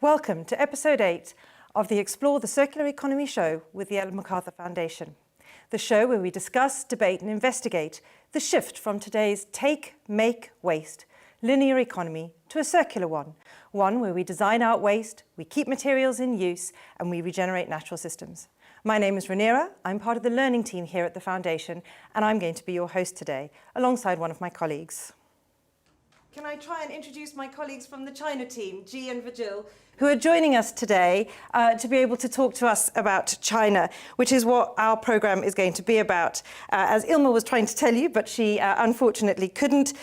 Welcome to episode 8 of the Explore the Circular Economy show with the MacArthur Foundation. The show where we discuss, debate and investigate the shift from today's take, make, waste linear economy to a circular one where we design out waste, we keep materials in use and we regenerate natural systems. My name is Rationale. I'm part of the learning team here at the Foundation and I'm going to be your host today alongside one of my colleagues. Can I try and introduce my colleagues from the China team, Ji and Virgil, who are joining us today to be able to talk to us about China, which is what our program is going to be about. As Ilma was trying to tell you, but she unfortunately couldn't.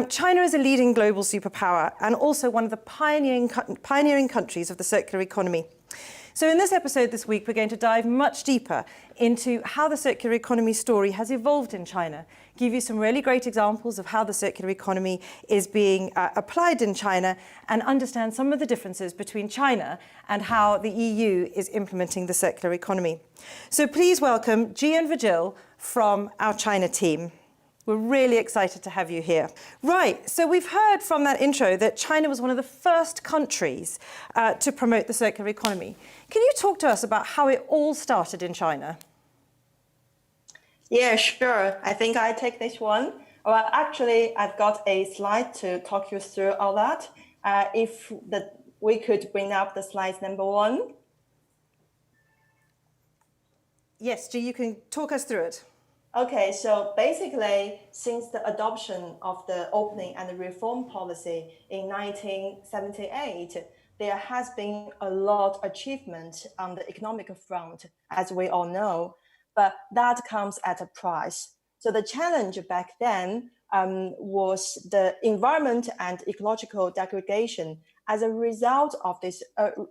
China is a leading global superpower and also one of the pioneering countries of the circular economy. So in this episode this week, we're going to dive much deeper into how the circular economy story has evolved in China, give you some really great examples of how the circular economy is being applied in China, and understand some of the differences between China and how the EU is implementing the circular economy. So please welcome Ji and Virgil from our China team. We're really excited to have you here. Right, so we've heard from that intro that China was one of the first countries to promote the circular economy. Can you talk to us about how it all started in China? Yeah, sure. I think I take this one. Well, actually, I've got a slide to talk you through all that. We could bring up the slide number 1. Yes, Ji, you can talk us through it. Okay, so basically, since the adoption of the opening and reform policy in 1978, there has been a lot of achievement on the economic front, as we all know, but that comes at a price. So the challenge back then was the environment and ecological degradation as a result of this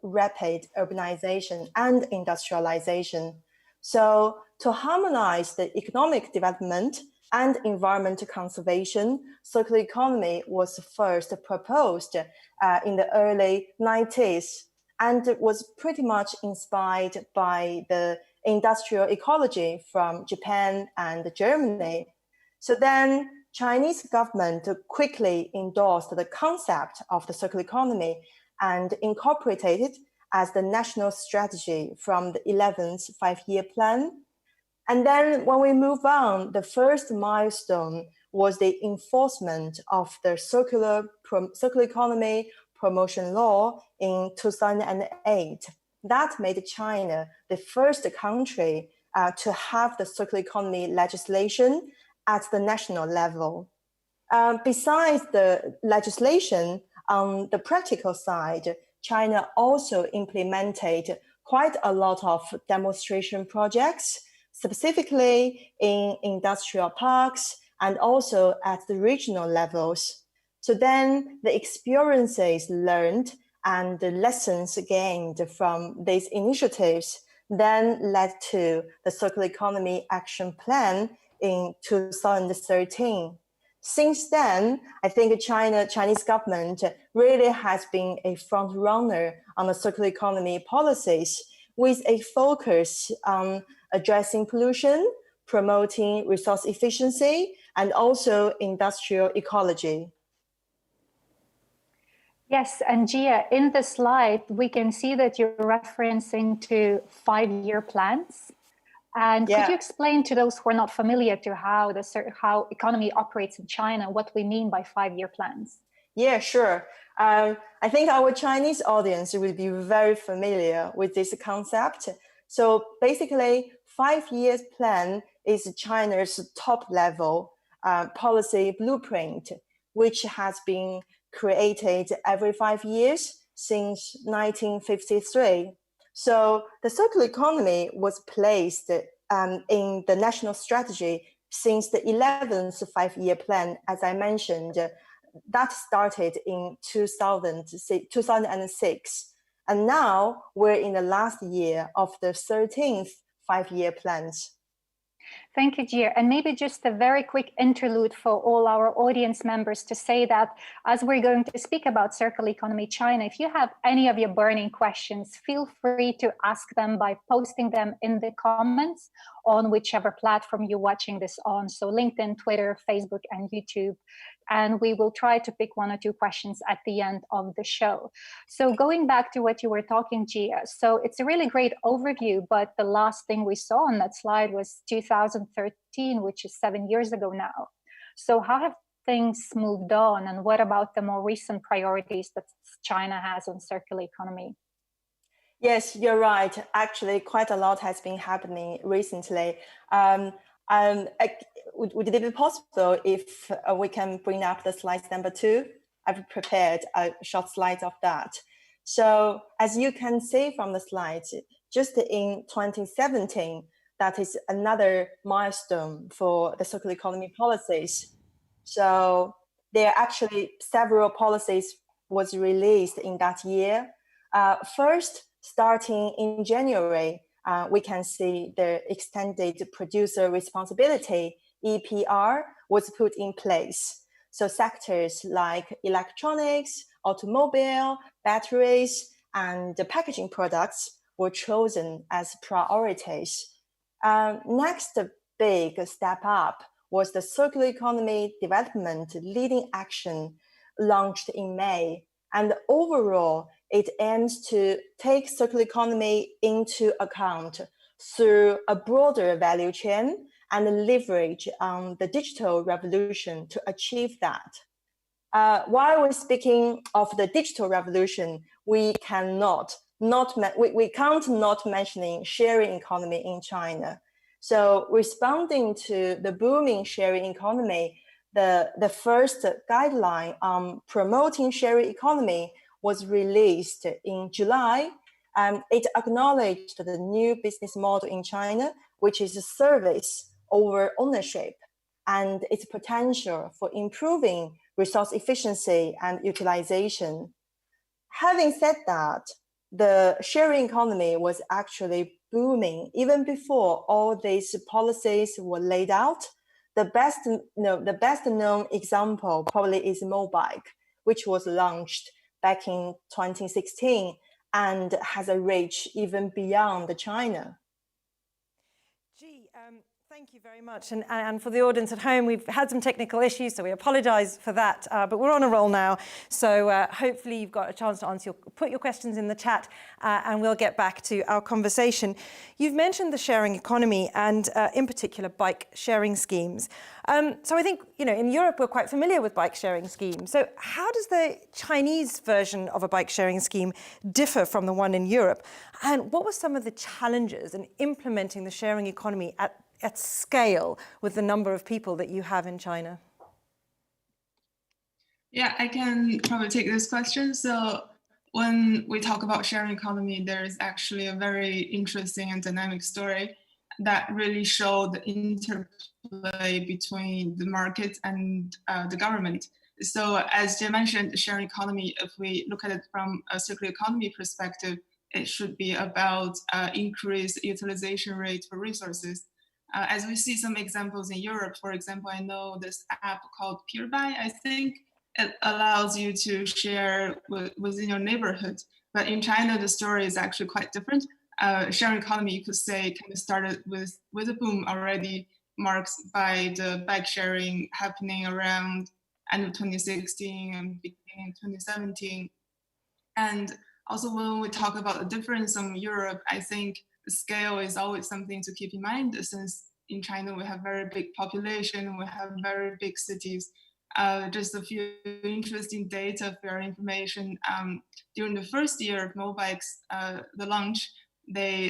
rapid urbanization and industrialization. So to harmonize the economic development and environmental conservation, circular economy was first proposed in the early 90s and was pretty much inspired by the industrial ecology from Japan and Germany. So then Chinese government quickly endorsed the concept of the circular economy and incorporated it as the national strategy from the 11th five-year plan. And then when we move on, the first milestone was the enforcement of the circular economy promotion law in 2008. That made China the first country to have the circular economy legislation at the national level. Besides the legislation, on the practical side, China also implemented quite a lot of demonstration projects, specifically in industrial parks and also at the regional levels. So then the experiences learned and the lessons gained from these initiatives then led to the Circular Economy Action Plan in 2013. Since then, I think Chinese government really has been a front runner on the circular economy policies with a focus on addressing pollution, promoting resource efficiency, and also industrial ecology. Yes, and Gia, in the slide, we can see that you're referencing to 5-year plans. And could you explain to those who are not familiar to how economy operates in China, what we mean by 5-year plans? Yeah, sure. I think our Chinese audience will be very familiar with this concept. So basically, 5-year plan is China's top level policy blueprint, which has been created every 5 years since 1953. So the circular economy was placed in the national strategy since the 11th five-year plan, as I mentioned. That started in 2006. And now we're in the last year of the 13th five-year plans. Thank you, Jia. And maybe just a very quick interlude for all our audience members to say that as we're going to speak about circular economy China, if you have any of your burning questions, feel free to ask them by posting them in the comments on whichever platform you're watching this on. So LinkedIn, Twitter, Facebook, and YouTube. And we will try to pick one or two questions at the end of the show. So going back to what you were talking, Jia, so it's a really great overview, but the last thing we saw on that slide was 2013, which is 7 years ago now. So how have things moved on, and what about the more recent priorities that China has on circular economy? Yes, you're right. Actually, quite a lot has been happening recently. Would it be possible if we can bring up the slide number 2? I've prepared a short slide of that. So as you can see from the slides, just in 2017, that is another milestone for the circular economy policies. So there are actually several policies was released in that year. First, starting in January, we can see the extended producer responsibility, EPR, was put in place. So sectors like electronics, automobile, batteries, and the packaging products were chosen as priorities. Next big step up was the Circular Economy Development Leading Action launched in May. And overall, it aims to take circular economy into account through a broader value chain and leverage on the digital revolution to achieve that. While we're speaking of the digital revolution, we can't not mentioning sharing economy in China. So responding to the booming sharing economy, the first guideline on promoting sharing economy was released in July. It acknowledged the new business model in China, which is a service over ownership, and its potential for improving resource efficiency and utilization. Having said that, the sharing economy was actually booming even before all these policies were laid out. The best known example probably is Mobike, which was launched back in 2016 and has a reach even beyond China. Thank you very much. And for the audience at home, we've had some technical issues, so we apologize for that, but we're on a roll now. So hopefully you've got a chance to put your questions in the chat, and we'll get back to our conversation. You've mentioned the sharing economy and in particular bike sharing schemes. So I think, in Europe, we're quite familiar with bike sharing schemes. So how does the Chinese version of a bike sharing scheme differ from the one in Europe? And what were some of the challenges in implementing the sharing economy at scale with the number of people that you have in China? Yeah, I can probably take this question. So when we talk about sharing economy, there is actually a very interesting and dynamic story that really showed the interplay between the market and the government. So as Jay mentioned, the sharing economy, if we look at it from a circular economy perspective, it should be about increased utilization rate for resources. As we see some examples in Europe, for example, I know this app called Peerby, I think. It allows you to share within your neighborhood. But in China, the story is actually quite different. Sharing economy, you could say, kind of started with a boom already, marked by the bike sharing happening around end of 2016 and beginning of 2017. And also when we talk about the difference in Europe, I think the scale is always something to keep in mind, since in China we have very big population, we have very big cities. Just a few interesting data for your information. During the first year of Mobike's the launch,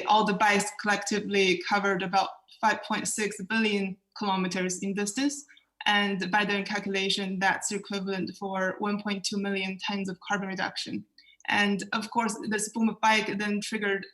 all the bikes collectively covered about 5.6 billion kilometers in distance. And by their calculation, that's equivalent for 1.2 million tons of carbon reduction. And of course, this boom of bike then triggered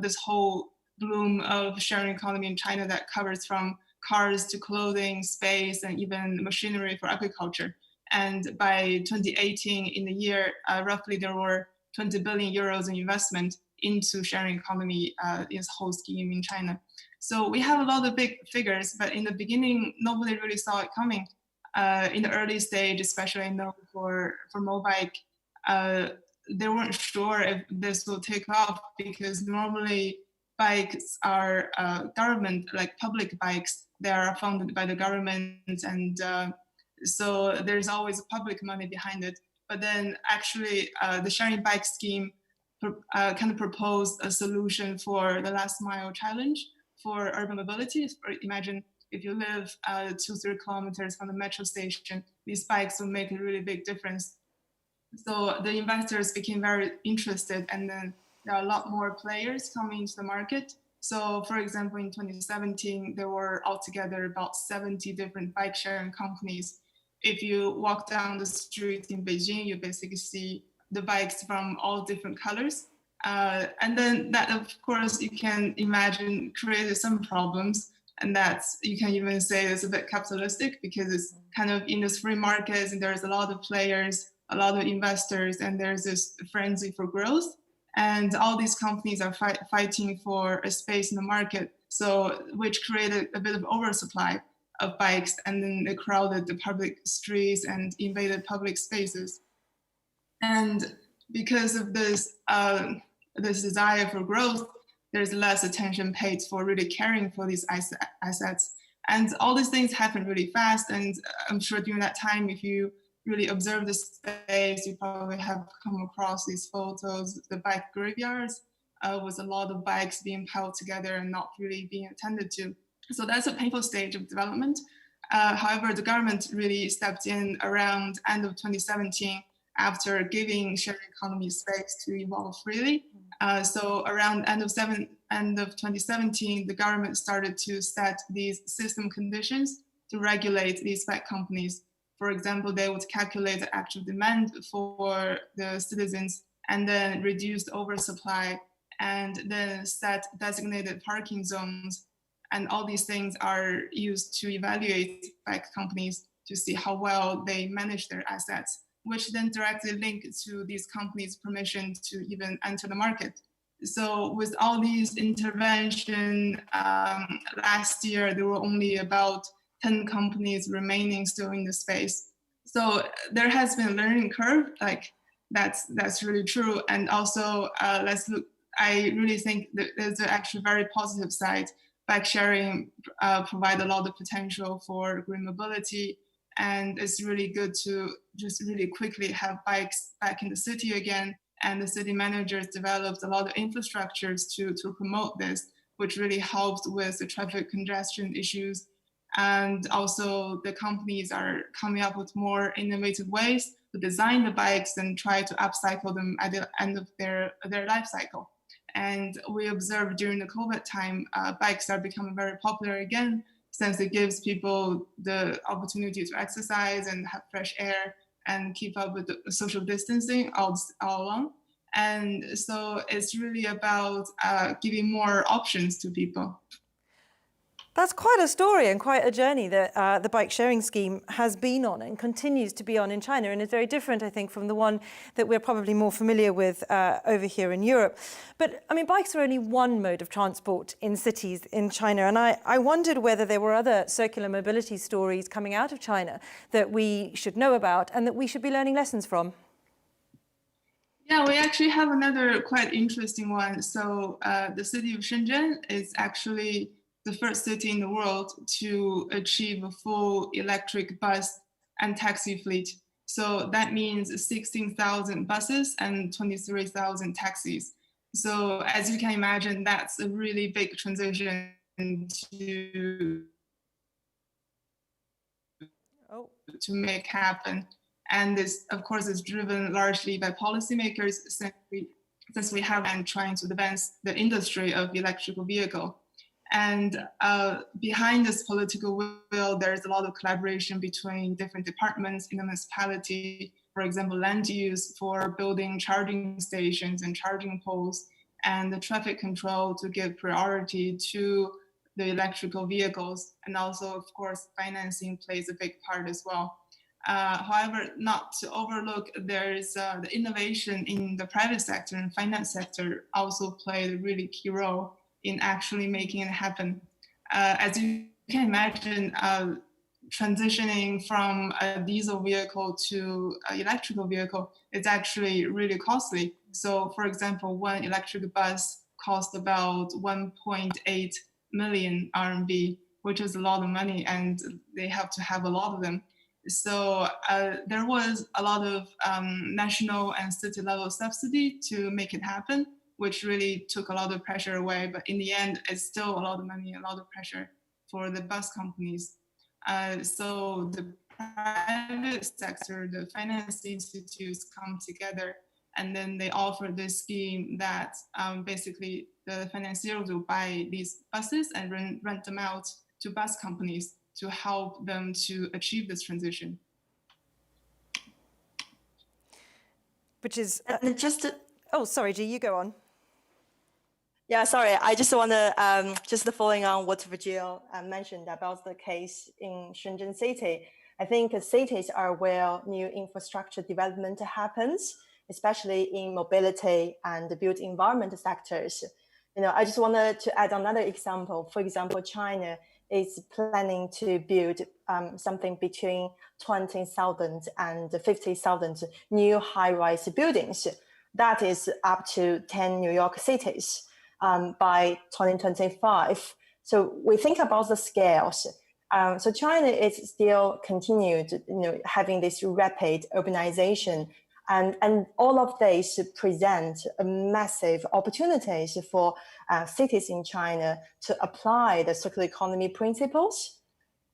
this whole bloom of sharing economy in China that covers from cars to clothing, space, and even machinery for agriculture. And by 2018, in the year, roughly there were 20 billion euros in investment into sharing economy, this whole scheme in China. So we have a lot of big figures, but in the beginning, nobody really saw it coming. In the early stage, especially for Mobike, they weren't sure if this will take off, because normally bikes are government, like public bikes. They are funded by the government, and so there's always public money behind it. But then actually the sharing bike scheme kind of proposed a solution for the last mile challenge for urban mobility. Imagine if you live 2-3 kilometers from the metro station, these bikes will make a really big difference. So the investors became very interested, and then there are a lot more players coming into the market. So for example, in 2017, there were altogether about 70 different bike sharing companies. If you walk down the street in Beijing, you basically see the bikes from all different colors. And then that, of course, you can imagine created some problems. And that's, you can even say it's a bit capitalistic, because it's kind of in this free markets, and there's a lot of players, a lot of investors, and there's this frenzy for growth. And all these companies are fighting for a space in the market, so which created a bit of oversupply of bikes, and then they crowded the public streets and invaded public spaces. And because of this, this desire for growth, there's less attention paid for really caring for these assets. And all these things happen really fast. And I'm sure during that time, if you really observe the space, you probably have come across these photos, the bike graveyards, with a lot of bikes being piled together and not really being attended to. So that's a painful stage of development. However, the government really stepped in around end of 2017 after giving sharing economy space to evolve freely. So around end of 2017, the government started to set these system conditions to regulate these bike companies. For example, they would calculate the actual demand for the citizens, and then reduce the oversupply, and then set designated parking zones. And all these things are used to evaluate bike companies to see how well they manage their assets, which then directly link to these companies' permission to even enter the market. So with all these intervention, last year, there were only about 10 companies remaining still in the space. So there has been a learning curve, like that's really true. And also, let's look, I really think that there's actually very positive side. Bike sharing provide a lot of potential for green mobility. And it's really good to just really quickly have bikes back in the city again. And the city managers developed a lot of infrastructures to promote this, which really helped with the traffic congestion issues. And also the companies are coming up with more innovative ways to design the bikes and try to upcycle them at the end of their life cycle. And we observed during the COVID time, bikes are becoming very popular again, since it gives people the opportunity to exercise and have fresh air and keep up with the social distancing all along. And so it's really about giving more options to people. That's quite a story and quite a journey that the bike sharing scheme has been on and continues to be on in China, and is very different, I think, from the one that we're probably more familiar with over here in Europe. But I mean, bikes are only one mode of transport in cities in China, and I wondered whether there were other circular mobility stories coming out of China that we should know about and that we should be learning lessons from. Yeah, we actually have another quite interesting one. So the city of Shenzhen is actually the first city in the world to achieve a full electric bus and taxi fleet. So that means 16,000 buses and 23,000 taxis. So as you can imagine, that's a really big transition to make happen. And this, of course, is driven largely by policymakers, since we have been trying to advance the industry of electrical vehicle. And behind this political will, there's a lot of collaboration between different departments in the municipality. For example, land use for building charging stations and charging poles, and the traffic control to give priority to the electrical vehicles. And also, of course, financing plays a big part as well. However, not to overlook, there's the innovation in the private sector and finance sector also played a really key role in actually making it happen. As you can imagine, transitioning from a diesel vehicle to an electrical vehicle is actually really costly. So for example, one electric bus costs about 1.8 million RMB, which is a lot of money, and they have to have a lot of them. So there was a lot of national and city level subsidy to make it happen, which really took a lot of pressure away. But in the end, it's still a lot of money, a lot of pressure for the bus companies. So the private sector, the finance institutes come together, and then they offer this scheme that basically the financiers will buy these buses and rent them out to bus companies to help them to achieve this transition. Which is... oh, sorry, G, you go on. Yeah, sorry. I just want to, just following on what Virgil mentioned about the case in Shenzhen city. I think cities are where new infrastructure development happens, especially in mobility and the built environment sectors. I just wanted to add another example. For example, China is planning to build something between 20,000 and 50,000 new high-rise buildings. That is up to 10 New York cities by 2025. So we think about the scales. So China is still continued, having this rapid urbanization, and all of these present massive opportunities for cities in China to apply the circular economy principles.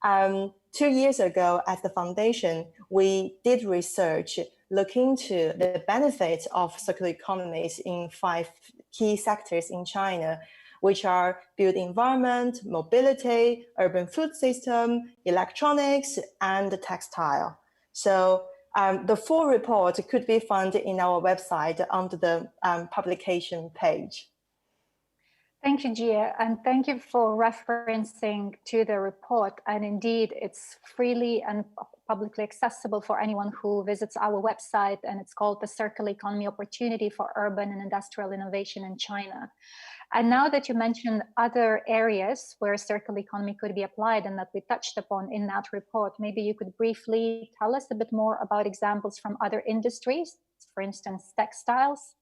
2 years ago at the foundation, we did research looking into the benefits of circular economies in 5 key sectors in China, which are built environment, mobility, urban food system, electronics, and textile. So the full report could be found in our website under the publication page. Thank you, Jia, and thank you for referencing to the report. And indeed, it's freely and publicly accessible for anyone who visits our website, and it's called The Circular Economy Opportunity for Urban and Industrial Innovation in China. And now that you mentioned other areas where circular economy could be applied and that we touched upon in that report, maybe you could briefly tell us a bit more about examples from other industries, for instance, textiles.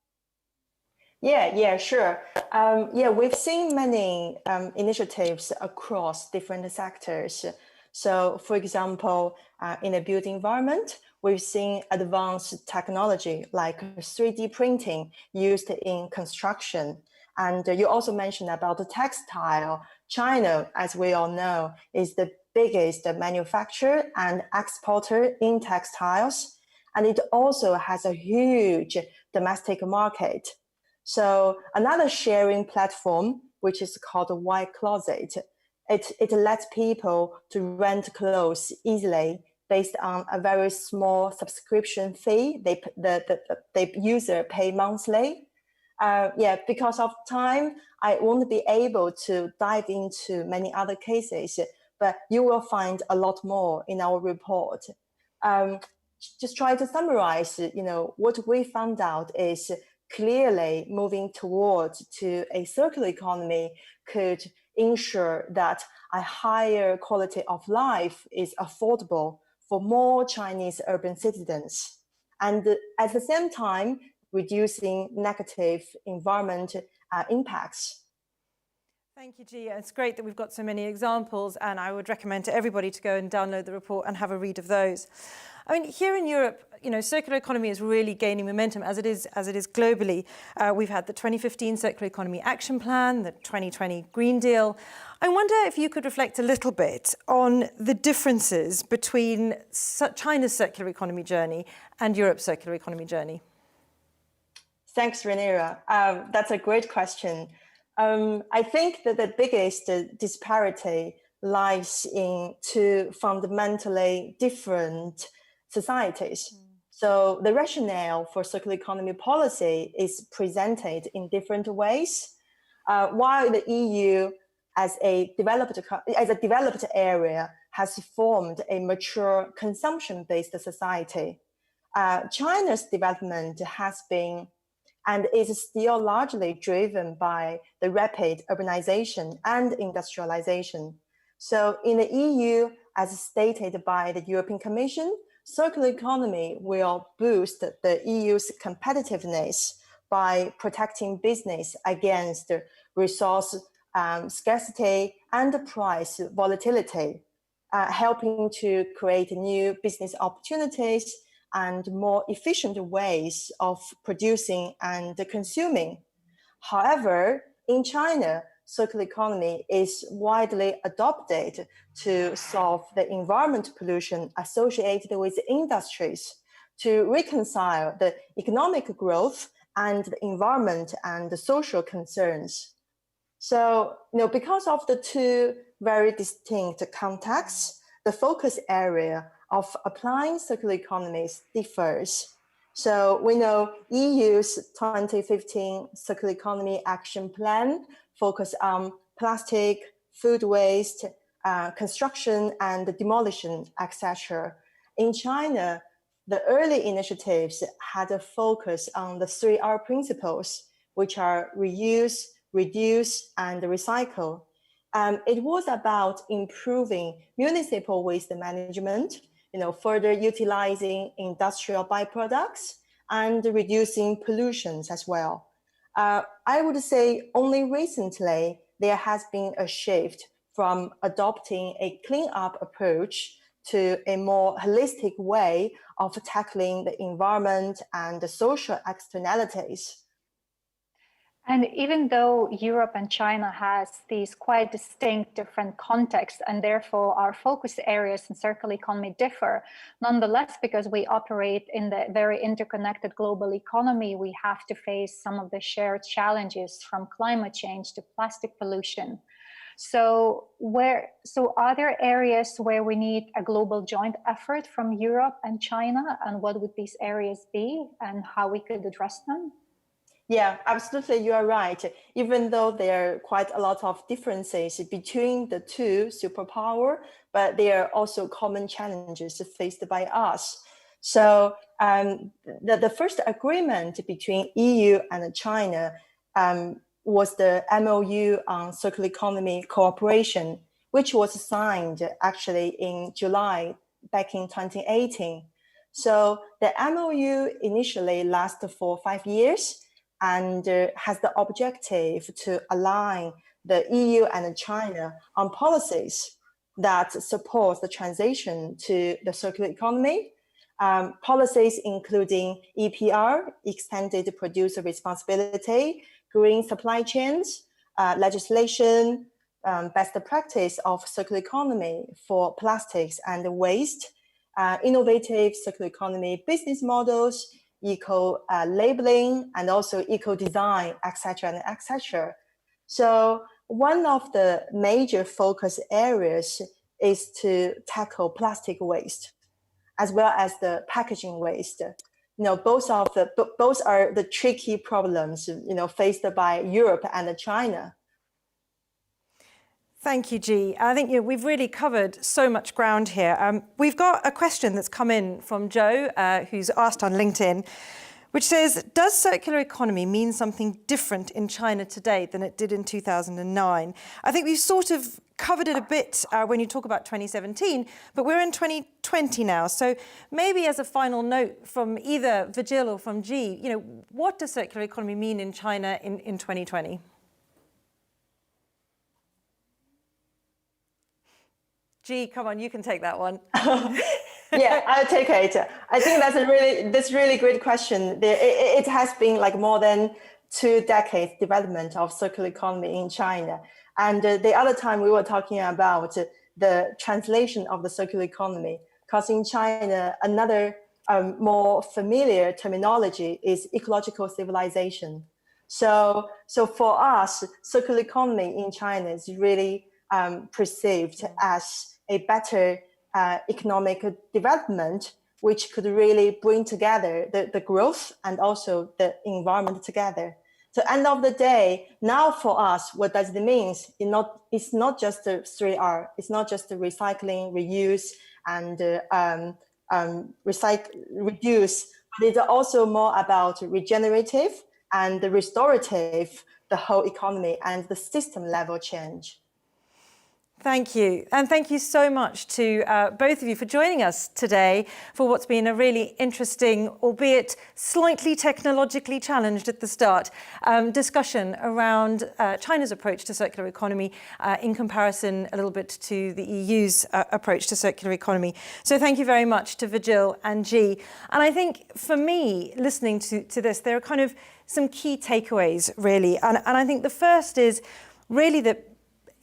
Yeah, sure. We've seen many initiatives across different sectors. So, for example, in the built environment, we've seen advanced technology like 3D printing used in construction. And you also mentioned about the textile. China, as we all know, is the biggest manufacturer and exporter in textiles. And it also has a huge domestic market. So another sharing platform, which is called a White Closet, it lets people to rent clothes easily based on a very small subscription fee. The user pay monthly. Because of time, I won't be able to dive into many other cases, but you will find a lot more in our report. Just try to summarize, what we found out is clearly moving towards to a circular economy could ensure that a higher quality of life is affordable for more Chinese urban citizens. And at the same time, reducing negative environment impacts. Thank you, Gia. It's great that we've got so many examples, and I would recommend to everybody to go and download the report and have a read of those. I mean, here in Europe, circular economy is really gaining momentum as it is globally. We've had the 2015 Circular Economy Action Plan, the 2020 Green Deal. I wonder if you could reflect a little bit on the differences between China's circular economy journey and Europe's circular economy journey. Thanks, Rhaenyra. That's a great question. I think that the biggest disparity lies in two fundamentally different societies. So the rationale for circular economy policy is presented in different ways. While the EU, as a developed area, has formed a mature consumption-based society, China's development has been and is still largely driven by the rapid urbanization and industrialization. So in the EU, as stated by the European Commission, circular economy will boost the EU's competitiveness by protecting business against resource scarcity and price volatility, helping to create new business opportunities and more efficient ways of producing and consuming. However, in China, circular economy is widely adopted to solve the environment pollution associated with industries, to reconcile the economic growth and the environment and the social concerns. So, because of the two very distinct contexts, the focus area of applying circular economies differs. So we know EU's 2015 Circular Economy Action Plan focus on plastic, food waste, construction and demolition, etc. In China, the early initiatives had a focus on the 3R principles, which are reuse, reduce, and recycle. It was about improving municipal waste management, further utilizing industrial byproducts and reducing pollutions as well. I would say only recently there has been a shift from adopting a clean-up approach to a more holistic way of tackling the environment and the social externalities. And even though Europe and China has these quite distinct different contexts, and therefore our focus areas in circular economy differ, nonetheless, because we operate in the very interconnected global economy, we have to face some of the shared challenges, from climate change to plastic pollution. So are there areas where we need a global joint effort from Europe and China, and what would these areas be and how we could address them? Yeah, absolutely, you are right. Even though there are quite a lot of differences between the two superpower, but there are also common challenges faced by us. So the first agreement between EU and China was the MOU on circular economy cooperation, which was signed actually in July back in 2018. So the MOU initially lasted for 5 years, and has the objective to align the EU and China on policies that support the transition to the circular economy. Policies including EPR, extended producer responsibility, green supply chains, legislation, best practice of circular economy for plastics and waste, innovative circular economy business models, eco-labeling, and also eco-design, etc., and etc. So one of the major focus areas is to tackle plastic waste, as well as the packaging waste. Both are the tricky problems, faced by Europe and China. Thank you, Ji. I think we've really covered so much ground here. We've got a question that's come in from Joe, who's asked on LinkedIn, which says, does circular economy mean something different in China today than it did in 2009? I think we've sort of covered it a bit when you talk about 2017, but we're in 2020 now. So maybe as a final note from either Virgil or from Ji, what does circular economy mean in China in 2020? Ji, come on, you can take that one. Yeah, I'll take it. I think that's a really great question. It has been like more than 2 decades development of circular economy in China. And the other time we were talking about the translation of the circular economy, because in China, another more familiar terminology is ecological civilization. So for us, circular economy in China is really perceived as a better economic development, which could really bring together the growth and also the environment together. So end of the day, now for us, what does it mean? It's not just the 3R. It's not just the recycling, reuse, and reduce, but it's also more about regenerative and the restorative, the whole economy and the system level change. Thank you. And thank you so much to both of you for joining us today for what's been a really interesting, albeit slightly technologically challenged at the start, discussion around China's approach to circular economy in comparison a little bit to the EU's approach to circular economy. So thank you very much to Virgil and G. And I think for me, listening to this, there are kind of some key takeaways, really. And I think the first is really that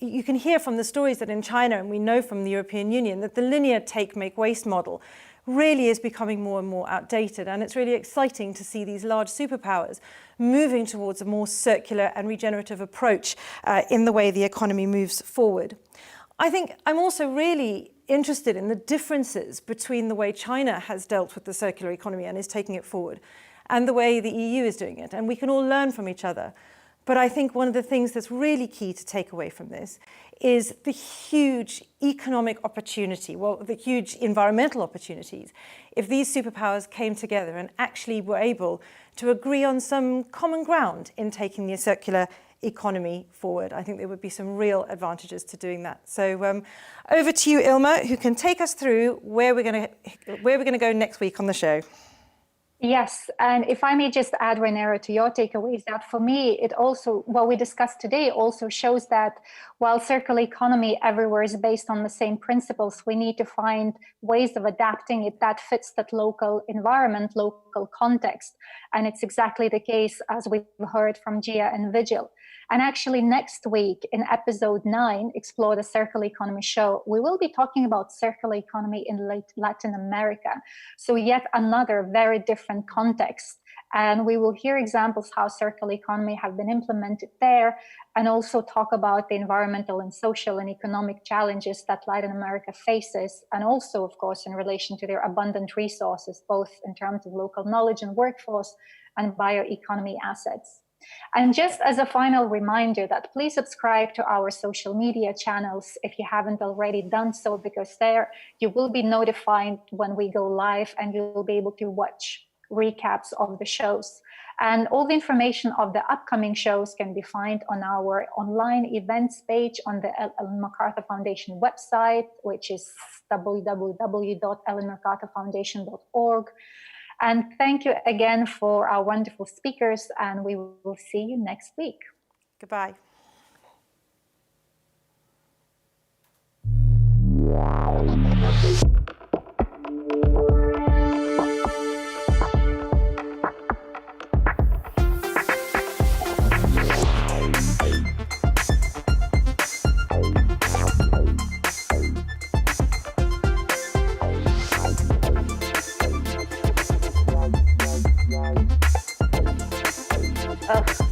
you can hear from the stories that in China, and we know from the European Union, that the linear take, make, waste model really is becoming more and more outdated. And it's really exciting to see these large superpowers moving towards a more circular and regenerative approach in the way the economy moves forward. I think I'm also really interested in the differences between the way China has dealt with the circular economy and is taking it forward, and the way the EU is doing it. And we can all learn from each other. But I think one of the things that's really key to take away from this is the huge economic opportunity, well, the huge environmental opportunities. If these superpowers came together and actually were able to agree on some common ground in taking the circular economy forward, I think there would be some real advantages to doing that. So over to you, Ilma, who can take us through where we're going to go next week on the show. Yes, and if I may just add, Rainera, to your takeaways, that for me, it also, what we discussed today also shows that while circular economy everywhere is based on the same principles, we need to find ways of adapting it that fits that local environment, local context. And it's exactly the case as we've heard from Gia and Vigil. And actually next week in episode 9, Explore the Circular Economy Show, we will be talking about circular economy in Latin America. So yet another very different context. And we will hear examples how circular economy have been implemented there, and also talk about the environmental and social and economic challenges that Latin America faces, and also, of course, in relation to their abundant resources, both in terms of local knowledge and workforce and bioeconomy assets. And just as a final reminder that please subscribe to our social media channels if you haven't already done so, because there you will be notified when we go live and you'll be able to watch recaps of the shows. And all the information of the upcoming shows can be found on our online events page on the Ellen MacArthur Foundation website, which is www.ellenmacarthurfoundation.org. And thank you again for our wonderful speakers, and we will see you next week. Goodbye. Ugh.